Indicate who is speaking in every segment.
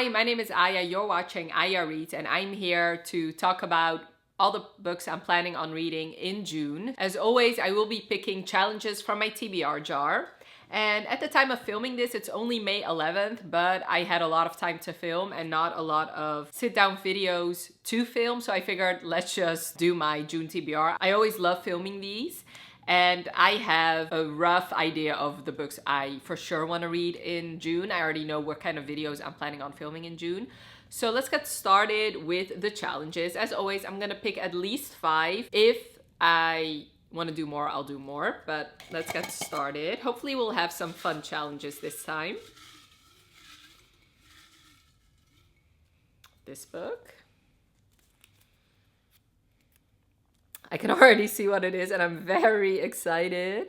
Speaker 1: Hi, my name is Aya, you're watching Aya Reads, and I'm here to talk about all the books I'm planning on reading in June. As always, I will be picking challenges from my TBR jar. And at the time of filming this, it's only May 11th, but I had a lot of time to film and not a lot of sit-down videos to film, so I figured let's just do my June TBR. I always love filming these, and I have a rough idea of the books I for sure want to read in June. I already know what kind of videos I'm planning on filming in June. So let's get started with the challenges. As always, I'm gonna pick at least 5. If I want to do more, I'll do more, but let's get started. Hopefully we'll have some fun challenges this time. This book. I can already see what it is and I'm very excited.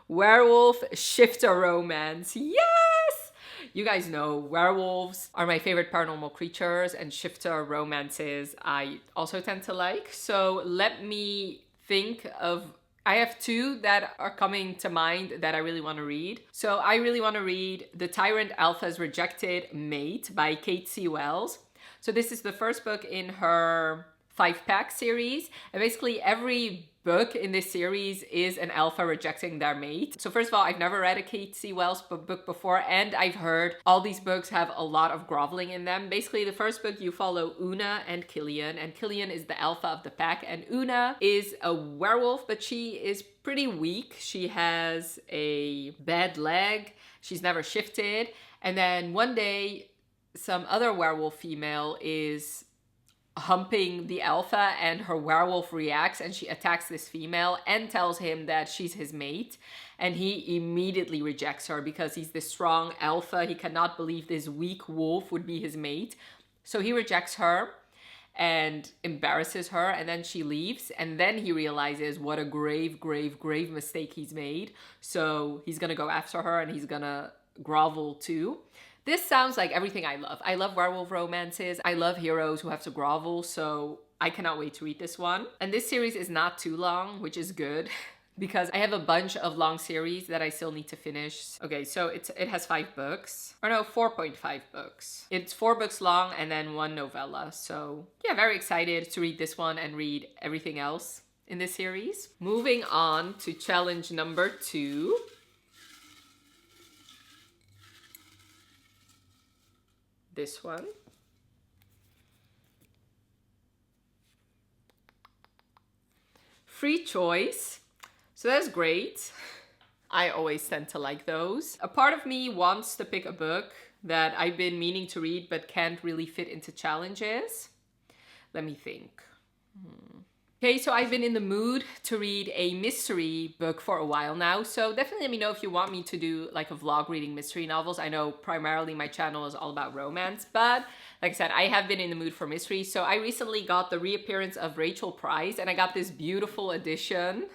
Speaker 1: Werewolf Shifter Romance. Yes! You guys know werewolves are my favorite paranormal creatures, and shifter romances I also tend to like. So let me think of, I have 2 that are coming to mind that I really want to read. So I really want to read The Tyrant Alpha's Rejected Mate by Kate C. Wells. So this is the first book in her 5-pack series, and basically every book in this series is an alpha rejecting their mate. So first of all, I've never read a Kate C. Wells book before, and I've heard all these books have a lot of groveling in them. Basically, the first book you follow Una and Killian is the alpha of the pack, and Una is a werewolf, but she is pretty weak. She has a bad leg, she's never shifted, and then one day some other werewolf female is humping the alpha and her werewolf reacts and she attacks this female and tells him that she's his mate, and he immediately rejects her because he's this strong alpha. He cannot believe this weak wolf would be his mate, so he rejects her and embarrasses her, and then she leaves, and then he realizes what a grave mistake he's made, so he's gonna go after her and he's gonna grovel too. This sounds like everything I love. I love werewolf romances. I love heroes who have to grovel, so I cannot wait to read this one. And this series is not too long, which is good because I have a bunch of long series that I still need to finish. Okay, so it has 5 books. Or no, 4.5 books. It's 4 books long and then 1 novella. So yeah, very excited to read this one and read everything else in this series. Moving on to challenge number 2. This one. Free choice. So that's great. I always tend to like those. A part of me wants to pick a book that I've been meaning to read but can't really fit into challenges. Let me think. Okay, so I've been in the mood to read a mystery book for a while now, so definitely let me know if you want me to do like a vlog reading mystery novels. I know primarily my channel is all about romance, but like I said, I have been in the mood for mystery. So I recently got the reappearance of Rachel Price, and I got this beautiful edition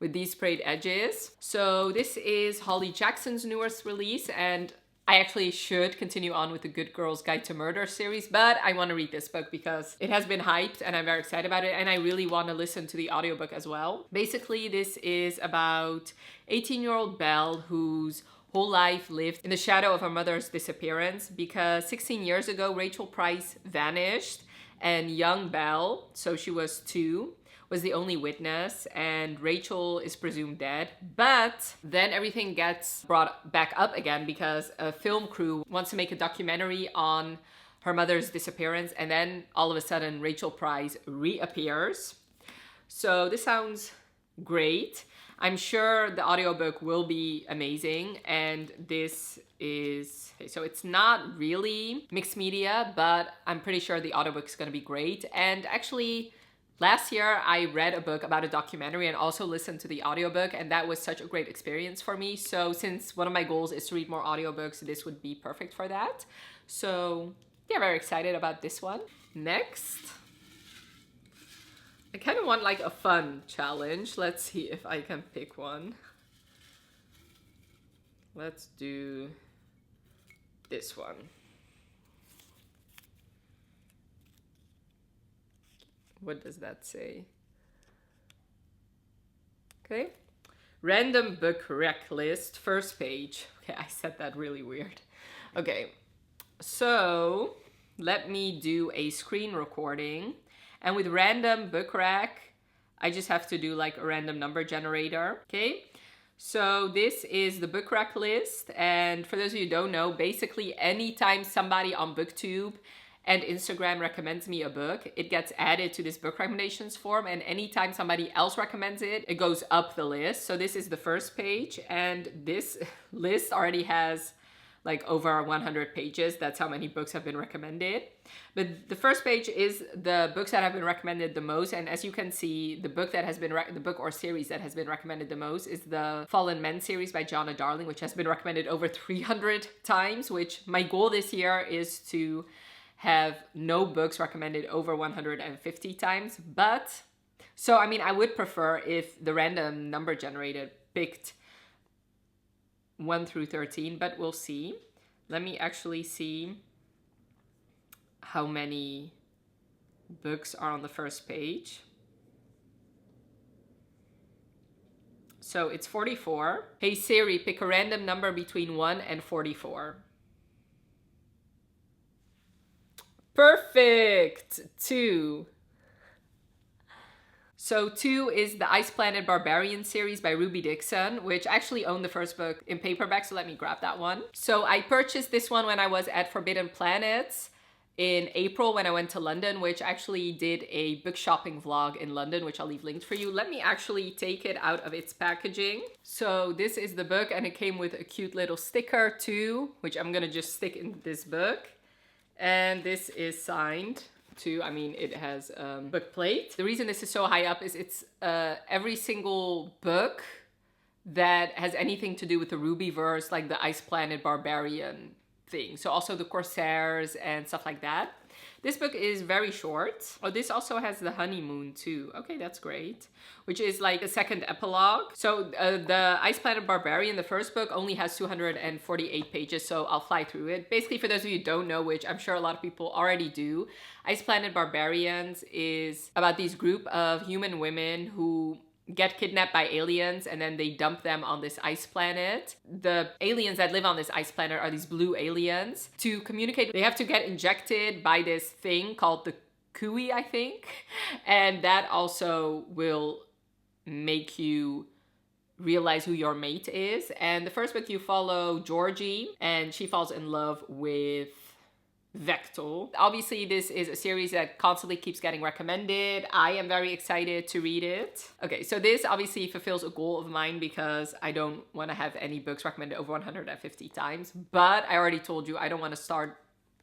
Speaker 1: with these sprayed edges. So this is Holly Jackson's newest release, and I actually should continue on with the Good Girl's Guide to Murder series, but I want to read this book because it has been hyped and I'm very excited about it, and I really want to listen to the audiobook as well. Basically, this is about 18-year-old Belle whose whole life lived in the shadow of her mother's disappearance because 16 years ago, Rachel Price vanished, and young Belle, so she was 2, was the only witness, and Rachel is presumed dead. But then everything gets brought back up again because a film crew wants to make a documentary on her mother's disappearance, and then all of a sudden Rachel Price reappears. So this sounds great. I'm sure the audiobook will be amazing, and this is, so it's not really mixed media, but I'm pretty sure the audiobook is going to be great. And actually, last year, I read a book about a documentary and also listened to the audiobook, and that was such a great experience for me. So since one of my goals is to read more audiobooks, this would be perfect for that. So yeah, very excited about this one. Next, I kind of want like a fun challenge. Let's see if I can pick one. Let's do this one. What does that say? Okay. Random book rec list, first page. Okay, I said that really weird. Okay. So let me do a screen recording. And with random book rack, I just have to do like a random number generator. Okay. So this is the book rack list. And for those of you who don't know, basically anytime somebody on BookTube and Instagram recommends me a book, it gets added to this book recommendations form. And anytime somebody else recommends it, it goes up the list. So this is the first page. And this list already has like over 100 pages. That's how many books have been recommended. But the first page is the books that have been recommended the most. And as you can see, the book that has been the book or series that has been recommended the most is the Fallen Men series by Jonna Darling, which has been recommended over 300 times, which my goal this year is to have no books recommended over 150 times. But so, I mean, I would prefer if the random number generator picked 1 through 13, but we'll see. Let me actually see how many books are on the first page. So it's 44. Hey Siri, pick a random number between 1 and 44. Perfect! 2. So 2 is the Ice Planet Barbarian series by Ruby Dixon, which I actually owned the first book in paperback, so let me grab that one. So I purchased this one when I was at Forbidden Planets in April when I went to London, which actually did a book shopping vlog in London, which I'll leave linked for you. Let me actually take it out of its packaging. So this is the book, and it came with a cute little sticker too, which I'm gonna just stick in this book. And this is signed too. I mean, it has book plate. The reason this is so high up is it's every single book that has anything to do with the Rubyverse, like the Ice Planet Barbarian thing. So also the Corsairs and stuff like that. This book is very short. Oh, this also has the honeymoon too. Okay, that's great. Which is like a second epilogue. So the Ice Planet Barbarian, the first book, only has 248 pages, so I'll fly through it. Basically, for those of you who don't know, which I'm sure a lot of people already do, Ice Planet Barbarians is about these group of human women who get kidnapped by aliens and then they dump them on this ice planet. The aliens that live on this ice planet are these blue aliens. To communicate, they have to get injected by this thing called the Kui, I think. And that also will make you realize who your mate is. And the first book you follow Georgie, and she falls in love with Vector. Obviously, this is a series that constantly keeps getting recommended. I am very excited to read it. Okay, so this obviously fulfills a goal of mine because I don't want to have any books recommended over 150 times. But I already told you I don't want to start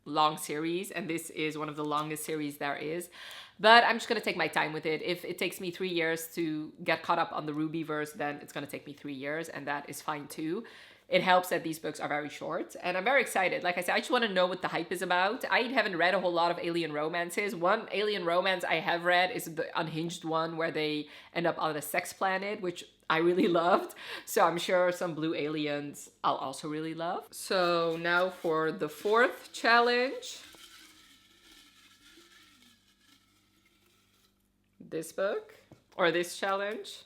Speaker 1: long series, and this is one of the longest series there is. But I'm just going to take my time with it. If it takes me 3 years to get caught up on the Rubyverse, then it's going to take me 3 years, and that is fine too. It helps that these books are very short, and I'm very excited. Like I said, I just want to know what the hype is about. I haven't read a whole lot of alien romances. One alien romance I have read is the Unhinged one where they end up on a sex planet, which I really loved. So I'm sure some blue aliens I'll also really love. So now for the fourth challenge. This book, or this challenge.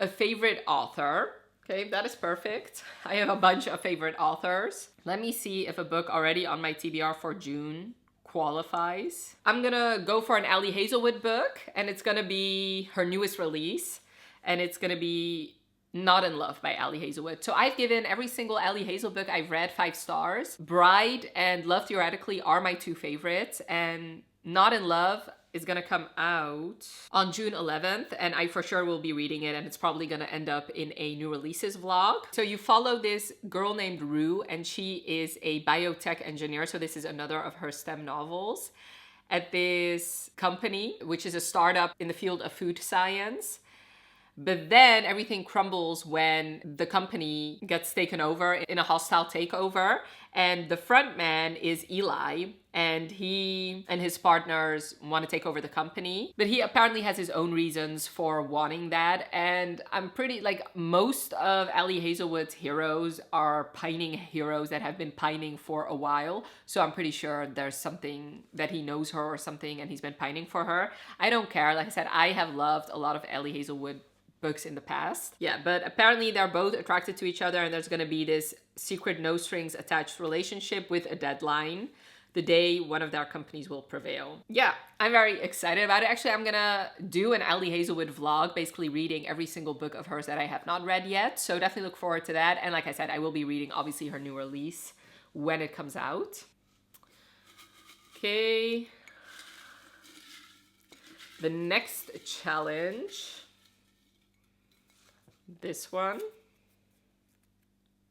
Speaker 1: A favorite author. Okay, that is perfect. I have a bunch of favorite authors. Let me see if a book already on my TBR for June qualifies. I'm gonna go for an Ali Hazelwood book, and it's gonna be her newest release, and it's gonna be Not in Love by Ali Hazelwood. So I've given every single Ali Hazel book I've read 5 stars. Bride and Love Theoretically are my 2 favorites, and Not in Love is gonna come out on June 11th, and I for sure will be reading it, and it's probably gonna end up in a new releases vlog. So you follow this girl named Rue, and she is a biotech engineer, so this is another of her STEM novels, at this company, which is a startup in the field of food science. But then everything crumbles when the company gets taken over in a hostile takeover. And the front man is Eli, and he and his partners want to take over the company. But he apparently has his own reasons for wanting that. And I'm pretty, like, most of Ali Hazelwood's heroes are pining heroes that have been pining for a while. So I'm pretty sure there's something that he knows her or something, and he's been pining for her. I don't care. Like I said, I have loved a lot of Ali Hazelwood books in the past. Yeah, but apparently they're both attracted to each other, and there's going to be this secret no strings attached relationship with a deadline, the day one of their companies will prevail. Yeah, I'm very excited about it. Actually, I'm gonna do an Allie Hazelwood vlog, basically reading every single book of hers that I have not read yet. So definitely look forward to that. And like I said, I will be reading obviously her new release when it comes out. Okay. The next challenge. This one.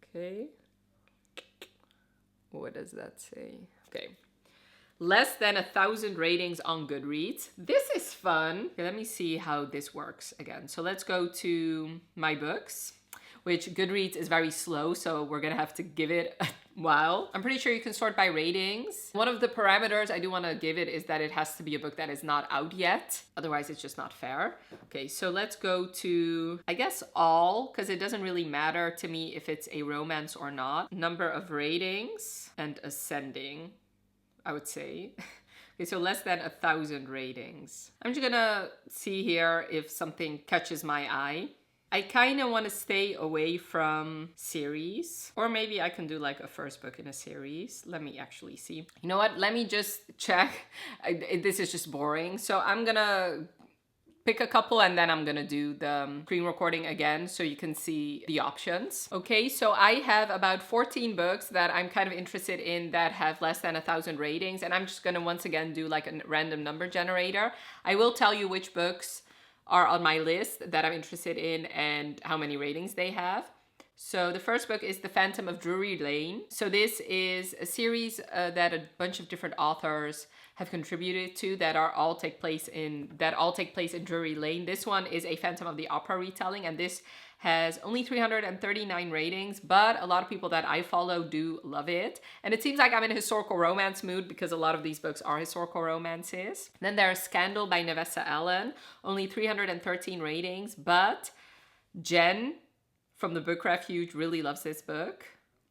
Speaker 1: Okay. What does that say? Okay. Less than 1,000 ratings on Goodreads. This is fun. Okay, let me see how this works again. So let's go to my books, which Goodreads is very slow, so we're gonna have to give it a while. I'm pretty sure you can sort by ratings. One of the parameters I do want to give it is that it has to be a book that is not out yet. Otherwise, it's just not fair. Okay, so let's go to, I guess, all, because it doesn't really matter to me if it's a romance or not. Number of ratings and ascending, I would say. Okay, so less than 1,000 ratings. I'm just gonna see here if something catches my eye. I kind of want to stay away from series, or maybe I can do like a first book in a series. Let me actually see. You know what? Let me just check. This is just boring. So I'm gonna pick a couple and then I'm gonna do the screen recording again so you can see the options. Okay, so I have about 14 books that I'm kind of interested in that have less than 1,000 ratings, and I'm just gonna once again do like a random number generator. I will tell you which books are on my list that I'm interested in and how many ratings they have. So the first book is The Phantom of Drury Lane. So this is a series that a bunch of different authors have contributed to that all take place in Drury Lane. This one is a Phantom of the Opera retelling, and this has only 339 ratings, but a lot of people that I follow do love it. And it seems like I'm in a historical romance mood because a lot of these books are historical romances. Then there's Scandal by Nevessa Allen, only 313 ratings, but Jen from the Book Refuge really loves this book.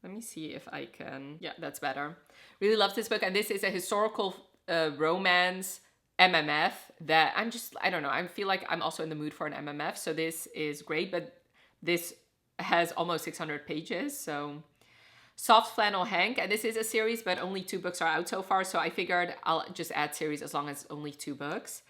Speaker 1: Let me see if I can, yeah, that's better. Really loves this book, and this is a historical romance MMF that I don't know, I feel like I'm also in the mood for an MMF, so this is great, but this has almost 600 pages, so. Soft Flannel Hank, and this is a series, but only 2 books are out so far, so I figured I'll just add series as long as only 2 books.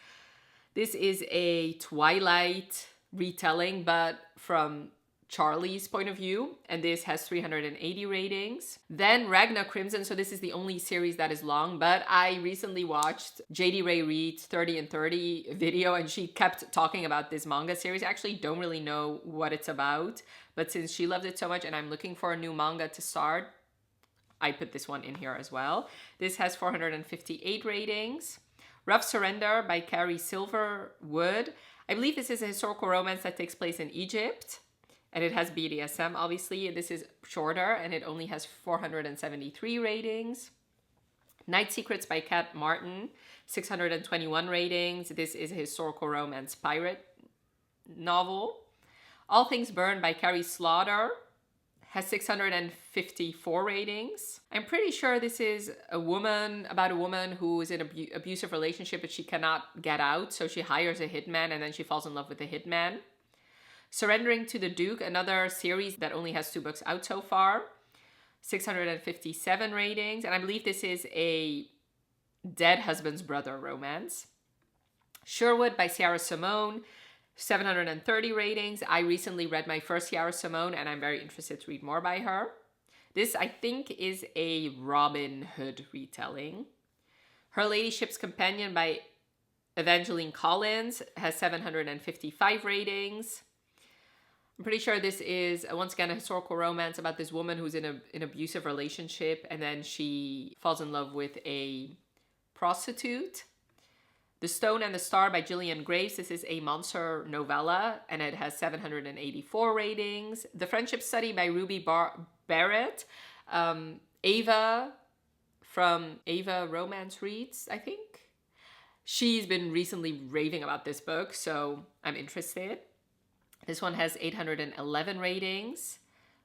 Speaker 1: This is a Twilight retelling, but from Charlie's point of view, and this has 380 ratings. Then Ragna Crimson, so this is the only series that is long, but I recently watched JD Ray Reid's 30 and 30 video, and she kept talking about this manga series. I actually don't really know what it's about, but since she loved it so much and I'm looking for a new manga to start, I put this one in here as well. This has 458 ratings. Rough Surrender by Carrie Silverwood. I believe this is a historical romance that takes place in Egypt. And it has BDSM, obviously. This is shorter, and it only has 473 ratings. Night Secrets by Kat Martin, 621 ratings. This is a historical romance pirate novel. All Things Burn by Carrie Slaughter has 654 ratings. I'm pretty sure this is about a woman who is in an abusive relationship, but she cannot get out. So she hires a hitman, and then she falls in love with the hitman. Surrendering to the Duke, another series that only has 2 books out so far, 657 ratings, and I believe this is a dead husband's brother romance. Sherwood by Sierra Simone, 730 ratings. I recently read my first Sierra Simone, and I'm very interested to read more by her. This, I think, is a Robin Hood retelling. Her Ladyship's Companion by Evangeline Collins has 755 ratings. I'm pretty sure this is, once again, a historical romance about this woman who's in an abusive relationship, and then she falls in love with a prostitute. The Stone and the Star by Gillian Grace. This is a monster novella, and it has 784 ratings. The Friendship Study by Ruby Barrett. Ava from Ava Romance Reads, I think. She's been recently raving about this book, so I'm interested. This one has 811 ratings.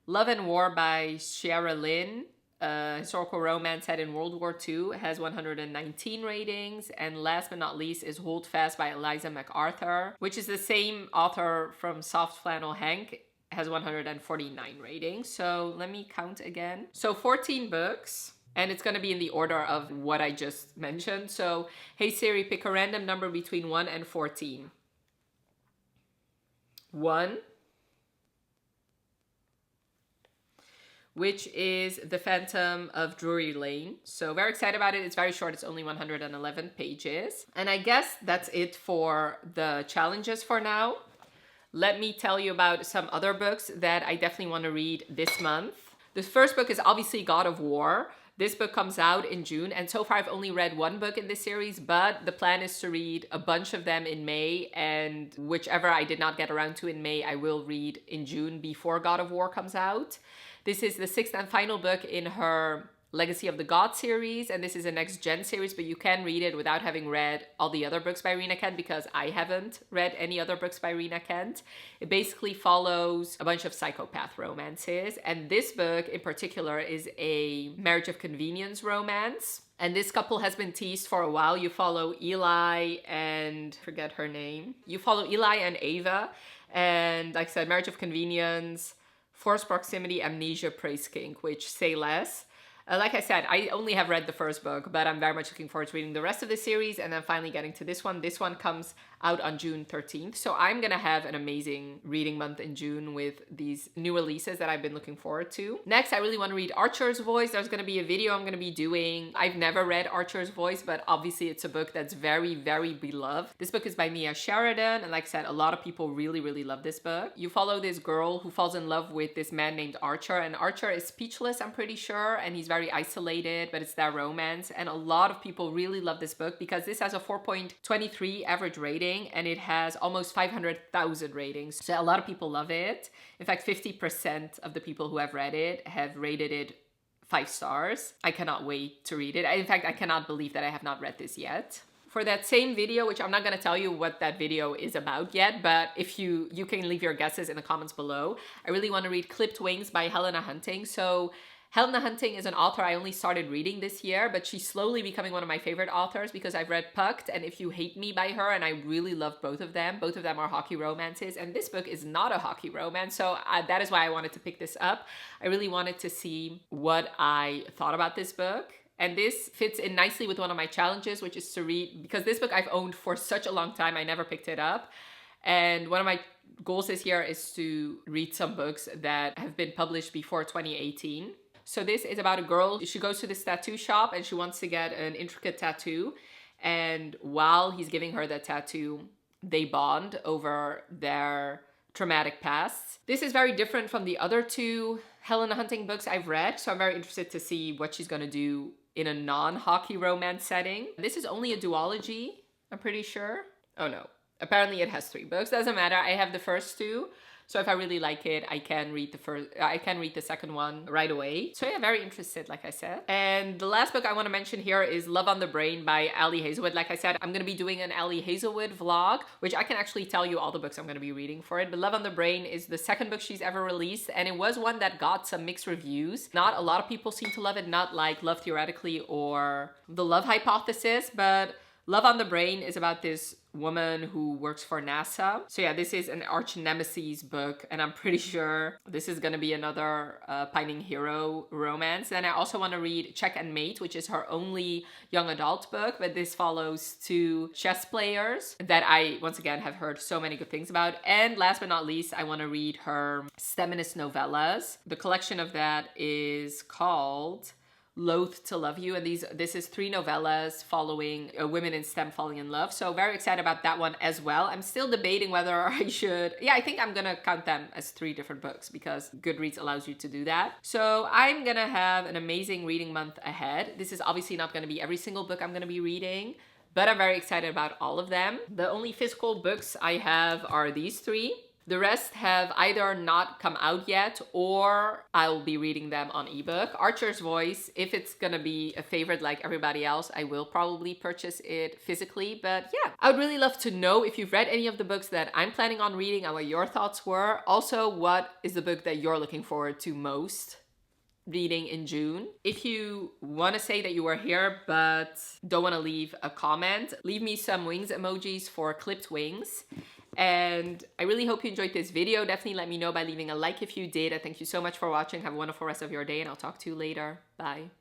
Speaker 1: Love and War by Shiara Lynn. historical romance set in World War II, has 119 ratings. And last but not least is Hold Fast by Eliza MacArthur, which is the same author from Soft Flannel Hank, has 149 ratings. So let me count again. So 14 books. And it's going to be in the order of what I just mentioned. So, hey Siri, pick a random number between 1 and 14. 1, which is The Phantom of Drury Lane. So very excited about it. It's very short. It's only 111 pages. And I guess that's it for the challenges for now. Let me tell you about some other books that I definitely want to read this month. The first book is obviously God of War. This book comes out in June, and so far I've only read one book in this series, but the plan is to read a bunch of them in May, and whichever I did not get around to in May, I will read in June before God of War comes out. This is the 6th and final book in her Legacy of the Gods series, and this is a next gen series, but you can read it without having read all the other books by Rena Kent, because I haven't read any other books by Rena Kent. It basically follows a bunch of psychopath romances, and this book in particular is a marriage of convenience romance. And this couple has been teased for a while. You follow Eli and, forget her name. You follow Eli and Ava, and like I said, marriage of convenience, forced proximity, amnesia, praise kink, which say less. Like I said, I only have read the first book, but I'm very much looking forward to reading the rest of the series and then finally getting to this one. This one comes out on June 13th. So I'm going to have an amazing reading month in June with these new releases that I've been looking forward to. Next, I really want to read Archer's Voice. There's going to be a video I'm going to be doing. I've never read Archer's Voice, but obviously it's a book that's very, very beloved. This book is by Mia Sheridan. And like I said, a lot of people really, really love this book. You follow this girl who falls in love with this man named Archer. And Archer is speechless, I'm pretty sure. And he's very isolated, but it's their romance. And a lot of people really love this book because this has a 4.23 average rating and it has almost 500,000 ratings. So a lot of people love it. In fact, 50% of the people who have read it have rated it 5 stars. I cannot wait to read it. In fact, I cannot believe that I have not read this yet. For that same video, which I'm not going to tell you what that video is about yet, but if you can leave your guesses in the comments below. I really want to read Clipped Wings by Helena Hunting. So Helena Hunting is an author I only started reading this year, but she's slowly becoming one of my favorite authors because I've read Pucked and If You Hate Me by her, and I really love both of them. Both of them are hockey romances, and this book is not a hockey romance, so that is why I wanted to pick this up. I really wanted to see what I thought about this book. And this fits in nicely with one of my challenges, which is to read, because this book I've owned for such a long time, I never picked it up. And one of my goals this year is to read some books that have been published before 2018. So this is about a girl. She goes to this tattoo shop and she wants to get an intricate tattoo. And while he's giving her that tattoo, they bond over their traumatic pasts. This is very different from the other 2 Helena Hunting books I've read. So I'm very interested to see what she's going to do in a non-hockey romance setting. This is only a duology, I'm pretty sure. Oh no, apparently it has 3 books. Doesn't matter. I have the first 2. So if I really like it, I can read the second one right away. So yeah, very interested, like I said. And the last book I want to mention here is Love on the Brain by Ali Hazelwood. Like I said, I'm going to be doing an Ali Hazelwood vlog, which I can actually tell you all the books I'm going to be reading for it. But Love on the Brain is the 2nd book she's ever released, and it was one that got some mixed reviews. Not a lot of people seem to love it, not like Love Theoretically or The Love Hypothesis, but Love on the Brain is about this woman who works for NASA. So yeah, this is an arch nemesis book, and I'm pretty sure this is gonna be another pining hero romance. Then I also want to read Check and Mate, which is her only young adult book, but this follows 2 chess players that I, once again, have heard so many good things about. And last but not least, I want to read her STEMinist novellas. The collection of that is called Loath to Love You, and this is 3 novellas following women in STEM falling in love. So very excited about that one as well. I'm still debating whether I should, I think I'm gonna count them as 3 different books because Goodreads allows you to do that. So I'm gonna have an amazing reading month ahead. This is obviously not gonna be every single book I'm gonna be reading, but I'm very excited about all of them. The only physical books I have are these 3. The rest have either not come out yet or I'll be reading them on ebook. Archer's Voice, if it's gonna be a favorite like everybody else, I will probably purchase it physically. But yeah, I would really love to know if you've read any of the books that I'm planning on reading and what your thoughts were. Also, what is the book that you're looking forward to most reading in June. If you want to say that you were here but don't want to leave a comment, leave me some wings emojis for clipped wings. And I really hope you enjoyed this video. Definitely let me know by leaving a like if you did. And thank you so much for watching. Have a wonderful rest of your day, and I'll talk to you later. Bye.